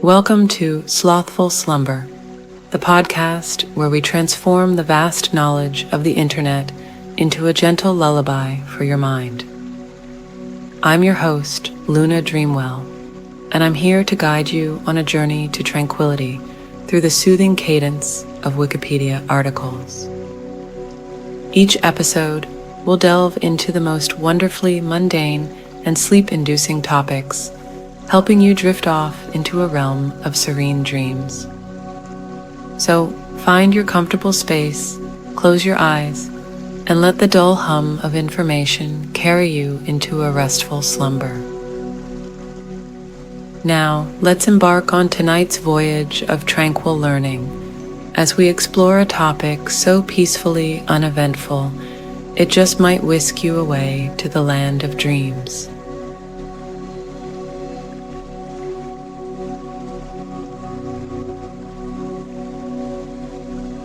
Welcome to Slothful Slumber, the podcast where we transform the vast knowledge of the internet into a gentle lullaby for your mind. I'm your host, Luna Dreamwell, and I'm here to guide you on a journey to tranquility through the soothing cadence of Wikipedia articles. Each episode will delve into the most wonderfully mundane and sleep-inducing topics, helping you drift off into a realm of serene dreams. So find your comfortable space, close your eyes, and let the dull hum of information carry you into a restful slumber. Now, let's embark on tonight's voyage of tranquil learning as we explore a topic so peacefully uneventful, it just might whisk you away to the land of dreams.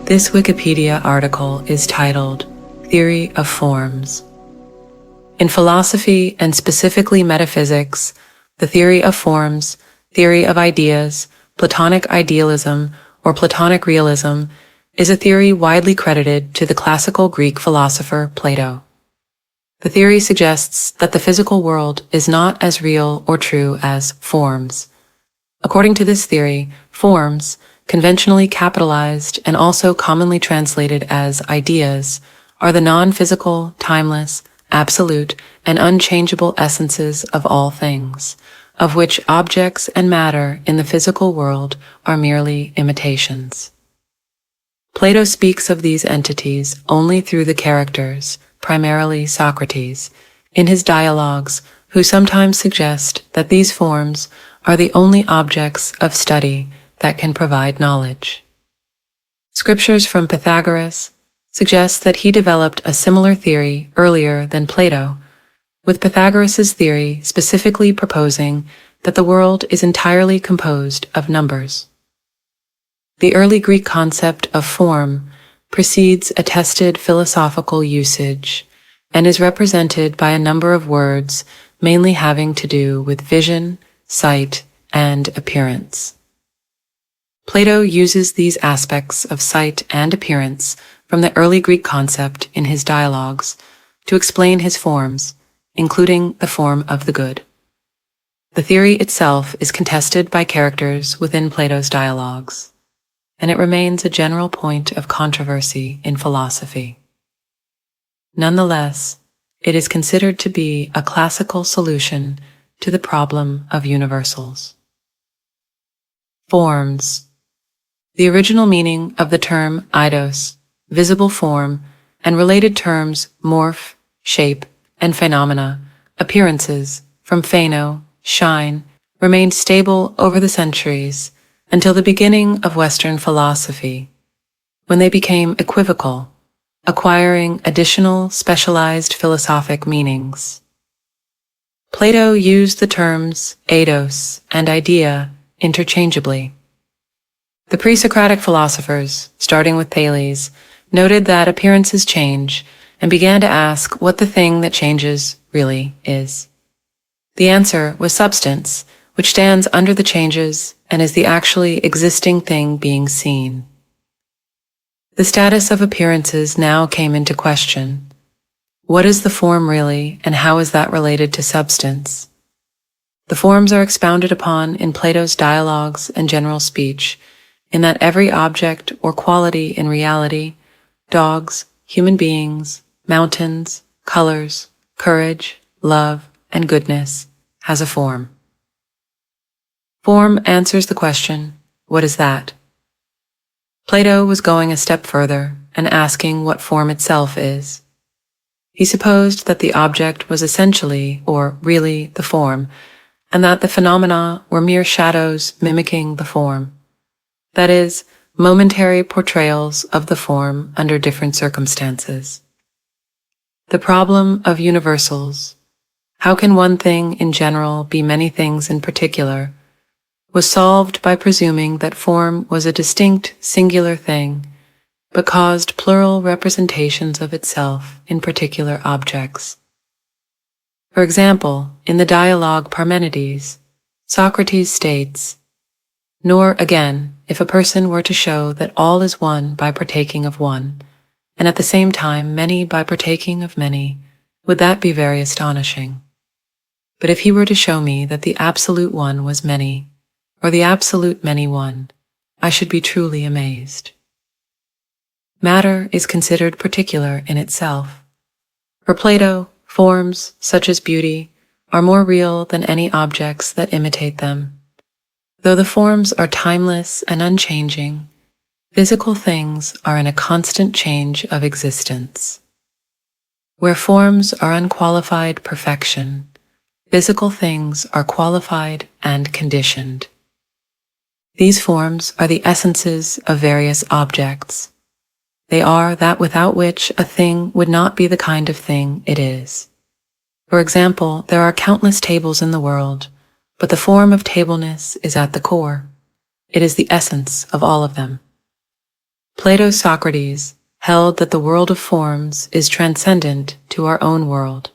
This Wikipedia article is titled Theory of Forms. In philosophy and specifically metaphysics, the theory of forms, theory of ideas, Platonic idealism, or Platonic realism is a theory widely credited to the classical Greek philosopher Plato. The theory suggests that the physical world is not as real or true as forms. According to this theory, forms, conventionally capitalized and also commonly translated as ideas, are the non-physical, timeless, absolute, and unchangeable essences of all things, of which objects and matter in the physical world are merely imitations. Plato speaks of these entities only through the characters, primarily Socrates, in his dialogues, who sometimes suggest that these forms are the only objects of study that can provide knowledge. Scriptures from Pythagoras suggest that he developed a similar theory earlier than Plato, with Pythagoras' theory specifically proposing that the world is entirely composed of numbers. The early Greek concept of form precedes attested philosophical usage and is represented by a number of words mainly having to do with vision, sight, and appearance. Plato uses these aspects of sight and appearance from the early Greek concept in his dialogues to explain his forms, including the form of the good. The theory itself is contested by characters within Plato's dialogues, and it remains a general point of controversy in philosophy. Nonetheless, it is considered to be a classical solution to the problem of universals. Forms. The original meaning of the term eidos, visible form, and related terms morph, shape, and phenomena, appearances, from pheno, shine, remained stable over the centuries until the beginning of Western philosophy, when they became equivocal, acquiring additional specialized philosophic meanings. Plato used the terms eidos and idea interchangeably. The pre-Socratic philosophers, starting with Thales, noted that appearances change and began to ask what the thing that changes really is. The answer was substance, which stands under the changes and is the actually existing thing being seen. The status of appearances now came into question. What is the form really, and how is that related to substance? The forms are expounded upon in Plato's dialogues and general speech, in that every object or quality in reality, dogs, human beings, mountains, colors, courage, love, and goodness, has a form. Form answers the question, what is that? Plato was going a step further and asking what form itself is. He supposed that the object was essentially, or really, the form, and that the phenomena were mere shadows mimicking the form. That is, momentary portrayals of the form under different circumstances. The problem of universals, how can one thing in general be many things in particular, was solved by presuming that form was a distinct, singular thing, but caused plural representations of itself in particular objects. For example, in the dialogue Parmenides, Socrates states, "Nor, again, if a person were to show that all is one by partaking of one, and at the same time many by partaking of many, would that be very astonishing. But if he were to show me that the absolute one was many, or the absolute many one, I should be truly amazed." Matter is considered particular in itself. For Plato, forms, such as beauty, are more real than any objects that imitate them. Though the forms are timeless and unchanging, physical things are in a constant change of existence. Where forms are unqualified perfection, physical things are qualified and conditioned. These forms are the essences of various objects. They are that without which a thing would not be the kind of thing it is. For example, there are countless tables in the world, but the form of tableness is at the core. It is the essence of all of them. Plato's Socrates held that the world of forms is transcendent to our own world,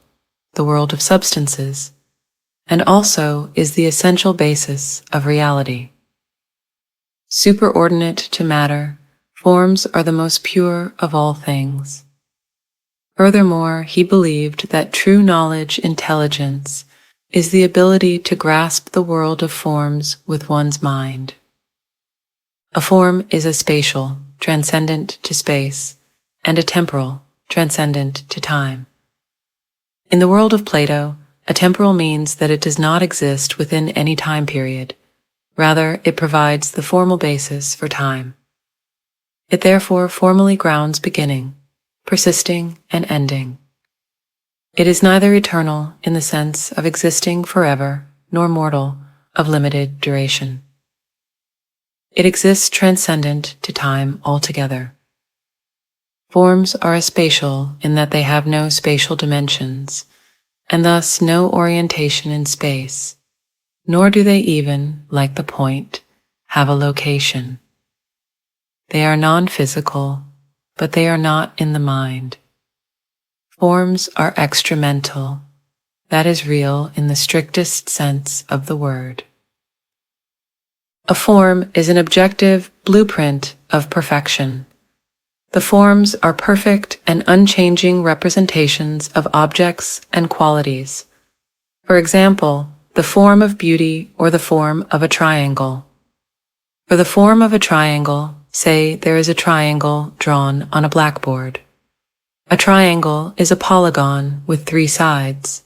the world of substances, and also is the essential basis of reality. Superordinate to matter, forms are the most pure of all things. Furthermore, he believed that true knowledge intelligence is the ability to grasp the world of forms with one's mind. A form is a spatial, transcendent to space, and a temporal, transcendent to time. In the world of Plato, a temporal means that it does not exist within any time period. Rather, it provides the formal basis for time. It therefore formally grounds beginning, persisting, and ending. It is neither eternal in the sense of existing forever, nor mortal, of limited duration. It exists transcendent to time altogether. Forms are aspatial in that they have no spatial dimensions, and thus no orientation in space, nor do they even, like the point, have a location. They are non-physical, but they are not in the mind. Forms are extramental, that is real in the strictest sense of the word. A form is an objective blueprint of perfection. The forms are perfect and unchanging representations of objects and qualities. For example, the form of beauty or the form of a triangle. For the form of a triangle, say there is a triangle drawn on a blackboard. A triangle is a polygon with 3 sides.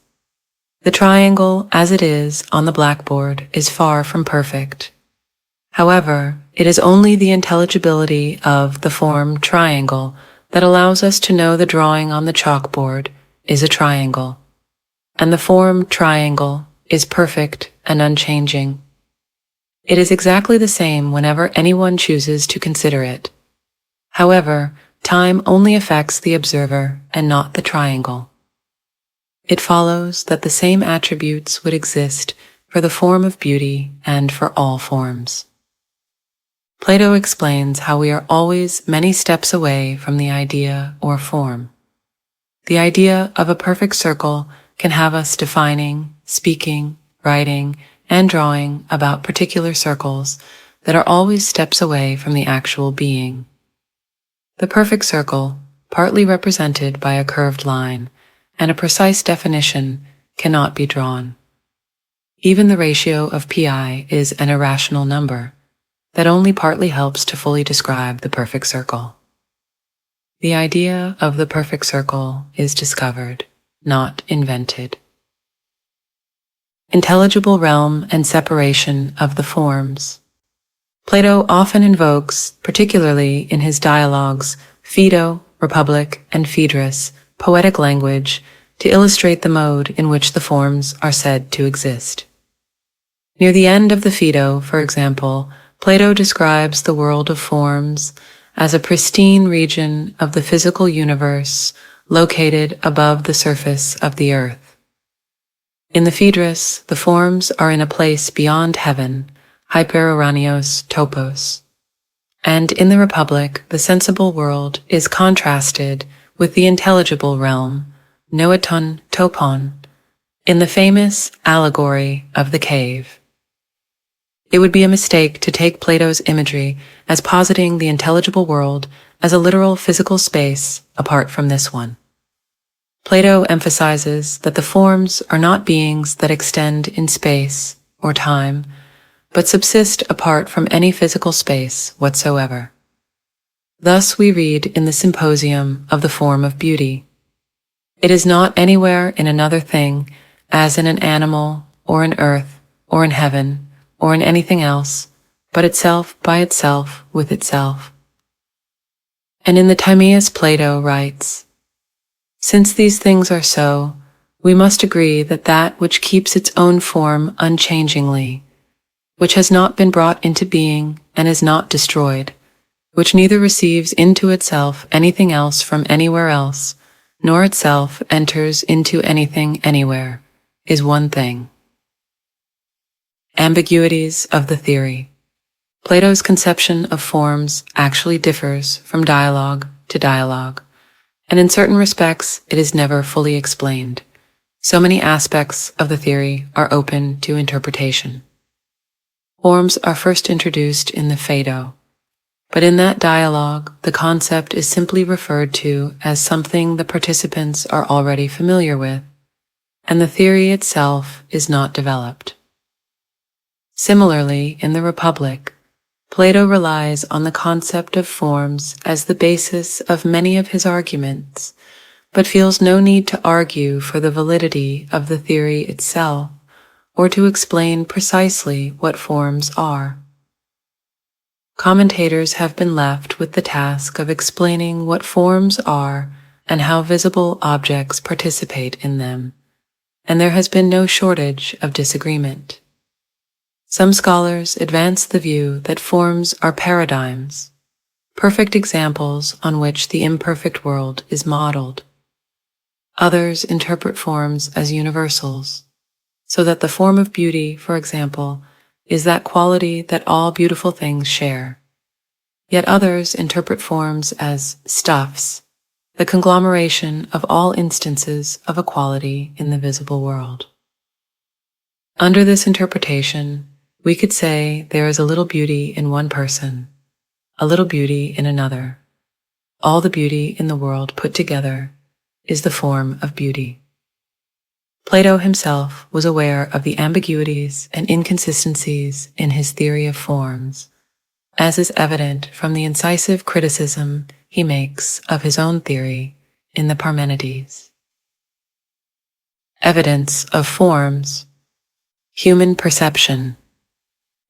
The triangle, as it is on the blackboard, is far from perfect. However, it is only the intelligibility of the form triangle that allows us to know the drawing on the chalkboard is a triangle, and the form triangle is perfect and unchanging. It is exactly the same whenever anyone chooses to consider it. However, time only affects the observer and not the triangle. It follows that the same attributes would exist for the form of beauty and for all forms. Plato explains how we are always many steps away from the idea or form. The idea of a perfect circle can have us defining, speaking, writing, and drawing about particular circles that are always steps away from the actual being. The perfect circle, partly represented by a curved line, and a precise definition cannot be drawn. Even the ratio of pi is an irrational number that only partly helps to fully describe the perfect circle. The idea of the perfect circle is discovered, not invented. Intelligible realm and separation of the forms. Plato often invokes, particularly in his dialogues, Phaedo, Republic, and Phaedrus, poetic language, to illustrate the mode in which the forms are said to exist. Near the end of the Phaedo, for example, Plato describes the world of forms as a pristine region of the physical universe located above the surface of the earth. In the Phaedrus, the forms are in a place beyond heaven, hyperoranios topos, And in the Republic, the sensible world is contrasted with the intelligible realm, noeton topon, in the famous allegory of the cave. It would be a mistake to take Plato's imagery as positing the intelligible world as a literal physical space apart from this one. Plato emphasizes that the forms are not beings that extend in space or time, but subsist apart from any physical space whatsoever. Thus we read in the Symposium of the Form of Beauty, "It is not anywhere in another thing, as in an animal, or in earth, or in heaven, or in anything else, but itself by itself with itself." And in the Timaeus Plato writes, "Since these things are so, we must agree that that which keeps its own form unchangingly, which has not been brought into being and is not destroyed, which neither receives into itself anything else from anywhere else, nor itself enters into anything anywhere, is one thing." Ambiguities of the theory. Plato's conception of forms actually differs from dialogue to dialogue, and in certain respects it is never fully explained. So many aspects of the theory are open to interpretation. Forms are first introduced in the Phaedo, but in that dialogue the concept is simply referred to as something the participants are already familiar with, and the theory itself is not developed. Similarly, in the Republic, Plato relies on the concept of forms as the basis of many of his arguments, but feels no need to argue for the validity of the theory itself, or to explain precisely what forms are. Commentators have been left with the task of explaining what forms are and how visible objects participate in them, and there has been no shortage of disagreement. Some scholars advance the view that forms are paradigms, perfect examples on which the imperfect world is modeled. Others interpret forms as universals, so that the form of beauty, for example, is that quality that all beautiful things share. Yet others interpret forms as stuffs, the conglomeration of all instances of equality in the visible world. Under this interpretation, we could say there is a little beauty in one person, a little beauty in another. All the beauty in the world put together is the form of beauty. Plato himself was aware of the ambiguities and inconsistencies in his theory of forms, as is evident from the incisive criticism he makes of his own theory in the Parmenides. Evidence of forms. Human perception.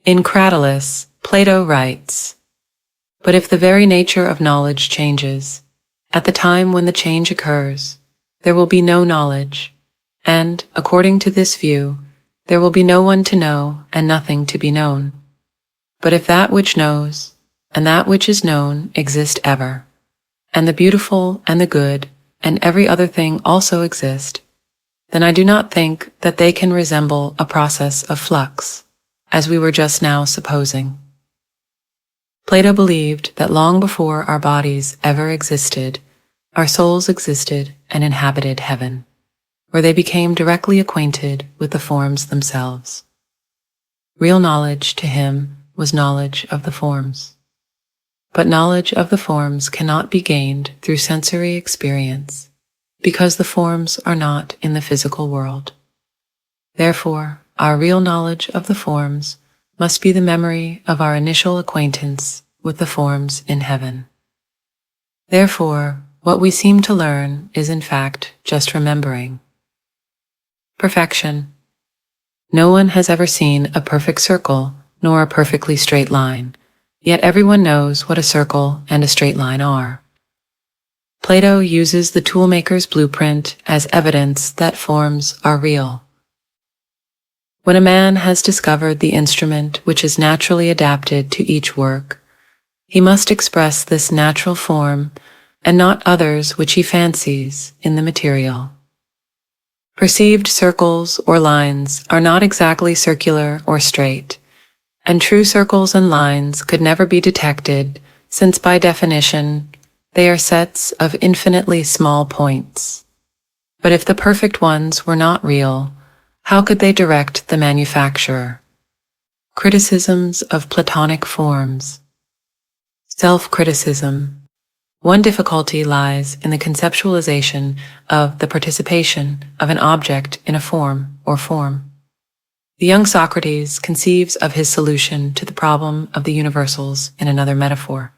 In Cratylus, Plato writes, "But if the very nature of knowledge changes, at the time when the change occurs, there will be no knowledge, and, according to this view, there will be no one to know and nothing to be known. But if that which knows and that which is known exist ever, and the beautiful and the good and every other thing also exist, then I do not think that they can resemble a process of flux, as we were just now supposing." Plato believed that long before our bodies ever existed, our souls existed and inhabited heaven, where they became directly acquainted with the forms themselves. Real knowledge to him was knowledge of the forms. But knowledge of the forms cannot be gained through sensory experience, because the forms are not in the physical world. Therefore, our real knowledge of the forms must be the memory of our initial acquaintance with the forms in heaven. Therefore, what we seem to learn is in fact just remembering. Perfection. No one has ever seen a perfect circle nor a perfectly straight line, yet everyone knows what a circle and a straight line are. Plato uses the toolmaker's blueprint as evidence that forms are real. When a man has discovered the instrument which is naturally adapted to each work, he must express this natural form and not others which he fancies in the material. Perceived circles or lines are not exactly circular or straight, and true circles and lines could never be detected since by definition they are sets of infinitely small points. But if the perfect ones were not real, how could they direct the manufacturer? Criticisms of Platonic forms. Self-criticism. One difficulty lies in the conceptualization of the participation of an object in a form or form. The young Socrates conceives of his solution to the problem of the universals in another metaphor.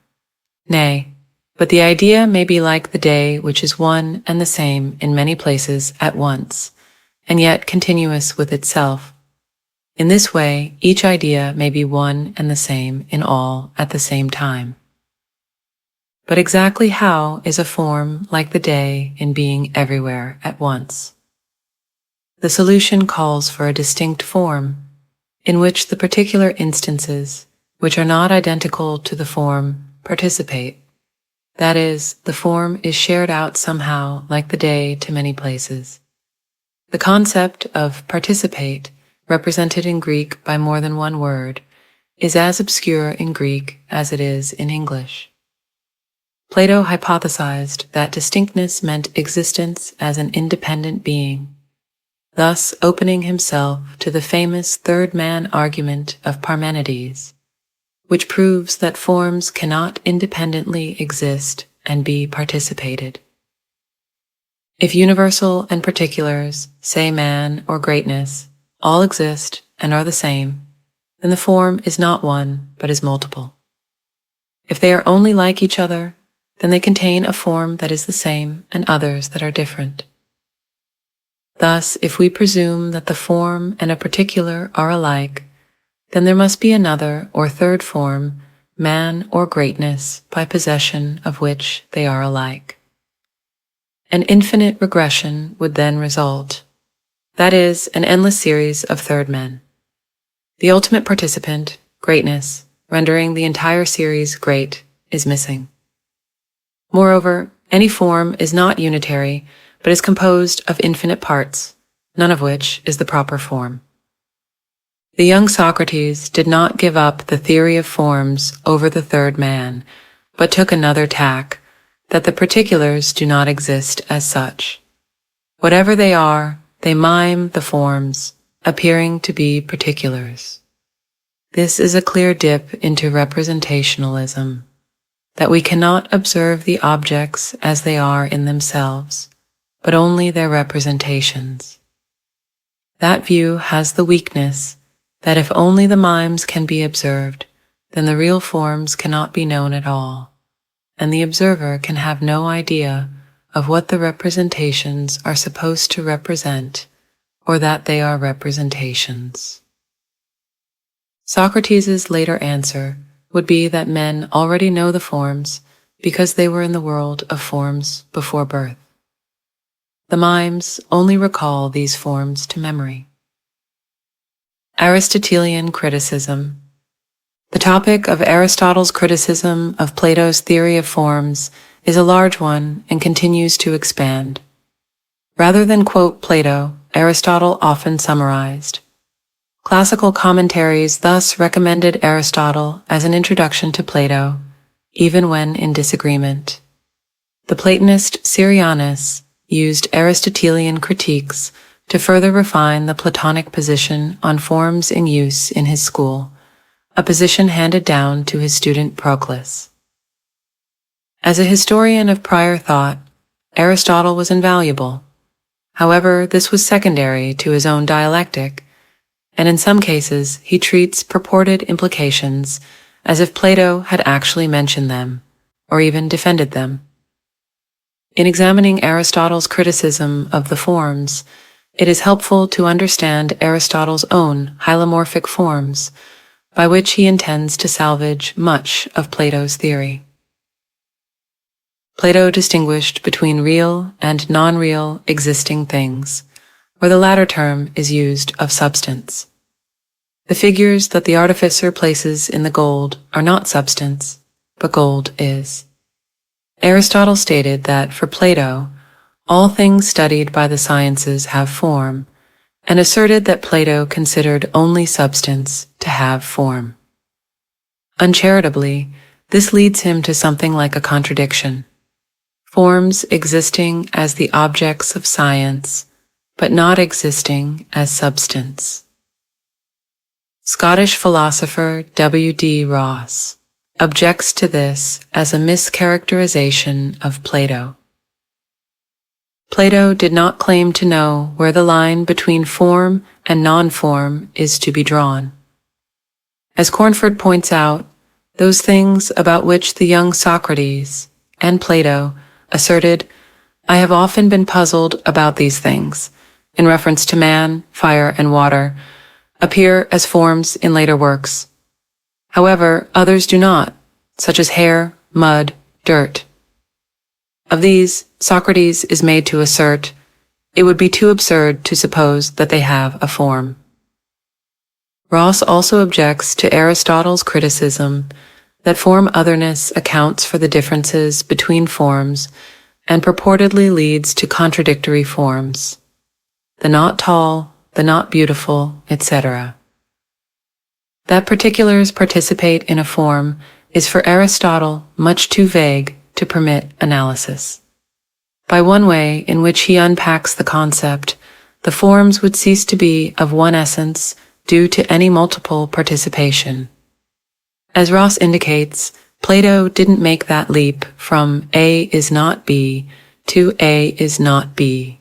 Nay, but the idea may be like the day which is one and the same in many places at once, and yet continuous with itself. In this way, each idea may be one and the same in all at the same time. But exactly how is a form like the day in being everywhere at once? The solution calls for a distinct form, in which the particular instances, which are not identical to the form, participate. That is, the form is shared out somehow like the day to many places. The concept of participate, represented in Greek by more than one word, is as obscure in Greek as it is in English. Plato hypothesized that distinctness meant existence as an independent being, thus opening himself to the famous third man argument of Parmenides, which proves that forms cannot independently exist and be participated. If universal and particulars, say man or greatness, all exist and are the same, then the form is not one but is multiple. If they are only like each other, then they contain a form that is the same and others that are different. Thus, if we presume that the form and a particular are alike, then there must be another or third form, man or greatness, by possession of which they are alike. An infinite regression would then result, that is, an endless series of third men. The ultimate participant, greatness, rendering the entire series great, is missing. Moreover, any form is not unitary, but is composed of infinite parts, none of which is the proper form. The young Socrates did not give up the theory of forms over the third man, but took another tack, that the particulars do not exist as such. Whatever they are, they mime the forms, appearing to be particulars. This is a clear dip into representationalism, that we cannot observe the objects as they are in themselves, but only their representations. That view has the weakness that if only the mimes can be observed, then the real forms cannot be known at all, and the observer can have no idea of what the representations are supposed to represent, or that they are representations. Socrates' later answer would be that men already know the forms because they were in the world of forms before birth. The mimes only recall these forms to memory. Aristotelian criticism. The topic of Aristotle's criticism of Plato's theory of forms is a large one and continues to expand. Rather than quote Plato, Aristotle often summarized. Classical commentaries thus recommended Aristotle as an introduction to Plato, even when in disagreement. The Platonist Syrianus used Aristotelian critiques to further refine the Platonic position on forms in use in his school, a position handed down to his student Proclus. As a historian of prior thought, Aristotle was invaluable. However, this was secondary to his own dialectic, and in some cases he treats purported implications as if Plato had actually mentioned them, or even defended them. In examining Aristotle's criticism of the forms, it is helpful to understand Aristotle's own hylomorphic forms, by which he intends to salvage much of Plato's theory. Plato distinguished between real and non-real existing things, where the latter term is used of substance. The figures that the artificer places in the gold are not substance, but gold is. Aristotle stated that for Plato, all things studied by the sciences have form, and asserted that Plato considered only substance to have form. Uncharitably, This leads him to something like a contradiction. Forms existing as the objects of science, but not existing as substance. Scottish philosopher W.D. Ross objects to this as a mischaracterization of Plato. Plato did not claim to know where the line between form and non-form is to be drawn. As Cornford points out, those things about which the young Socrates and Plato asserted, "I have often been puzzled about these things," in reference to man, fire, and water, appear as forms in later works. However, others do not, such as hair, mud, dirt. Of these, Socrates is made to assert, it would be too absurd to suppose that they have a form. Ross also objects to Aristotle's criticism that form otherness accounts for the differences between forms and purportedly leads to contradictory forms, the not tall, the not beautiful, etc. That particulars participate in a form is for Aristotle much too vague to permit analysis. By one way in which he unpacks the concept, the forms would cease to be of one essence due to any multiple participation. As Ross indicates, Plato didn't make that leap from A is not B to A is not B.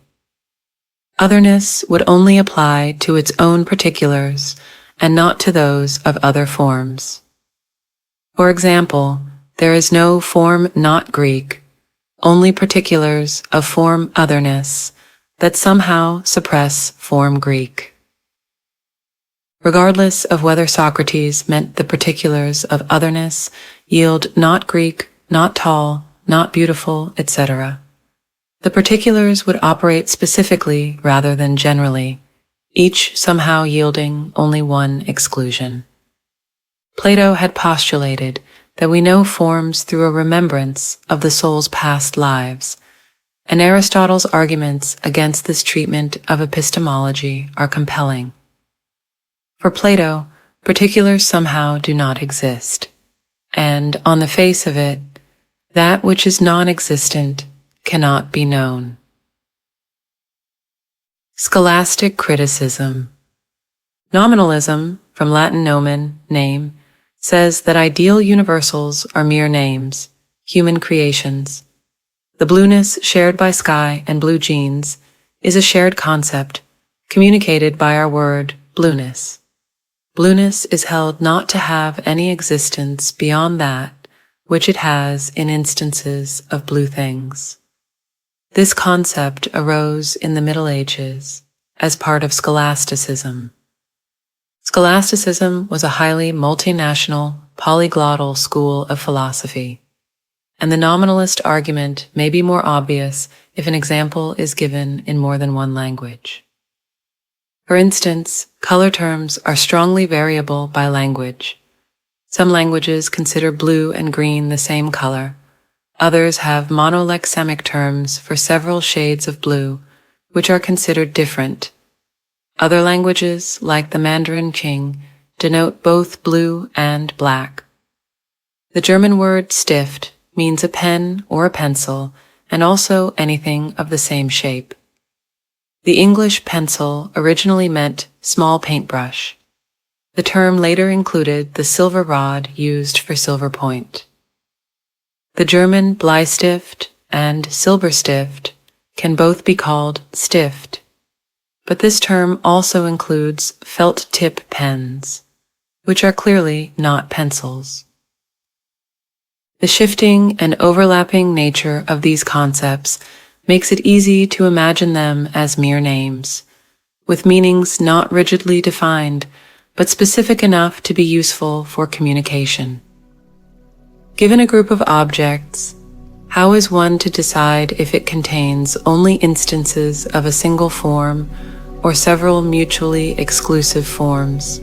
Otherness would only apply to its own particulars and not to those of other forms. For example, there is no form not Greek, only particulars of form otherness that somehow suppress form Greek. Regardless of whether Socrates meant the particulars of otherness yield not Greek, not tall, not beautiful, etc., the particulars would operate specifically rather than generally, each somehow yielding only one exclusion. Plato had postulated that we know forms through a remembrance of the soul's past lives, and Aristotle's arguments against this treatment of epistemology are compelling. For Plato, particulars somehow do not exist, and on the face of it, that which is non-existent cannot be known. Scholastic criticism. Nominalism, from Latin nomen, name, says that ideal universals are mere names, human creations. The blueness shared by sky and blue jeans is a shared concept, communicated by our word blueness. Blueness is held not to have any existence beyond that which it has in instances of blue things. This concept arose in the Middle Ages as part of scholasticism. Scholasticism was a highly multinational, polyglottal school of philosophy, and the nominalist argument may be more obvious if an example is given in more than one language. For instance, color terms are strongly variable by language. Some languages consider blue and green the same color. Others have monolexemic terms for several shades of blue, which are considered different. Other languages, like the Mandarin Qing, denote both blue and black. The German word Stift means a pen or a pencil, and also anything of the same shape. The English pencil originally meant small paintbrush. The term later included the silver rod used for silver point. The German Bleistift and Silberstift can both be called Stift, but this term also includes felt tip pens, which are clearly not pencils. The shifting and overlapping nature of these concepts makes it easy to imagine them as mere names, with meanings not rigidly defined, but specific enough to be useful for communication. Given a group of objects, how is one to decide if it contains only instances of a single form or several mutually exclusive forms?